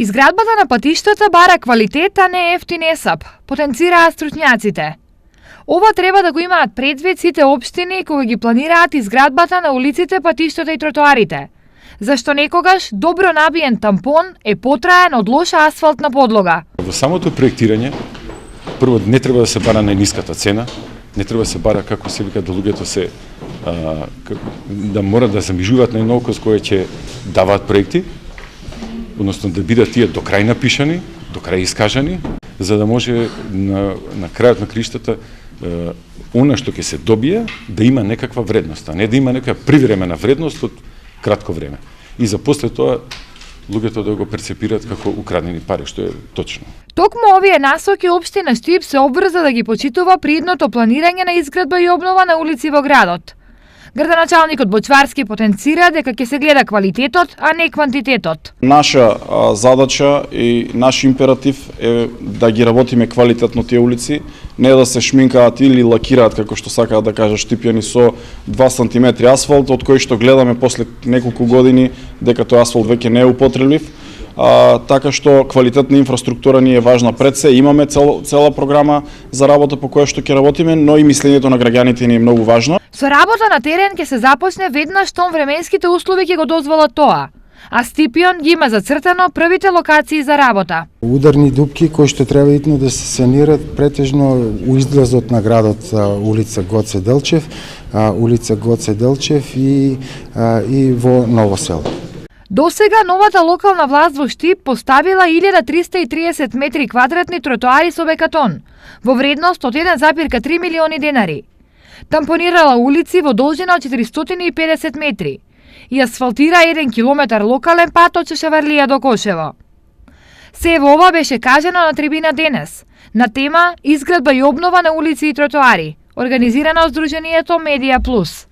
Изградбата на патиштата бара квалитет, а не ефтин есап, потенцираат стручњаците. Ова треба да го имаат предвид сите општини кога ги планираат изградбата на улиците, патиштата и тротоарите, зашто некогаш добро набиен тампон е потраен од лоша асфалтна подлога. Во самото проектирање, прво не треба да се бара најниската цена, не треба да се бара како се вика да луѓето се да мора да замижуваат на едно око с кое ќе даваат проекти, односно да бидат тие до крај напишани, до крај искажани, за да може на крајот на криштата она што ќе се добие да има некаква вредност, а не да има некаква привремена вредност од кратко време. И за после тоа луѓето да го перцепираат како украдени пари, што е точно. Токму овие насоки општина Штип се обврза да ги почитува при идното планирање на изградба и обнова на улици во градот. Градоначалникот Бочварски потенцира дека ќе се гледа квалитетот, а не квантитетот. Наша задача и наш императив е да ги работиме квалитетно тие улици, не да се шминкаат или лакираат, како што сакаат да кажат Штипјани, со 2 сантиметри асфалт, од кој што гледаме после неколку години дека тој асфалт веќе не е употреблив. Така што квалитетна инфраструктура ни е важна пред се. Имаме цела програма за работа по која што ќе работиме, но и мислењето на граѓаните ни е многу важно. Со работа на терен ќе се започне веднаш штом временските услови ќе го дозволат тоа. А Стипион ги има зацртано првите локации за работа. Ударни дупки кои што треба итно да се санират претежно у излазот на градот, улица Гоце Делчев, улица Гоце Делчев и во Ново село. До сега новата локална власт во Штип поставила 1330 метри квадратни тротоари со бекатон, во вредност од 1,3 милиони денари. Тампонирала улици во должина од 450 метри и асфалтира 1 километар локален пат од Шешаварлија до Кошево. Се во ова беше кажано на трибина денес, на тема изградба и обнова на улици и тротоари, организирана од Сдруженијето Медија Плюс.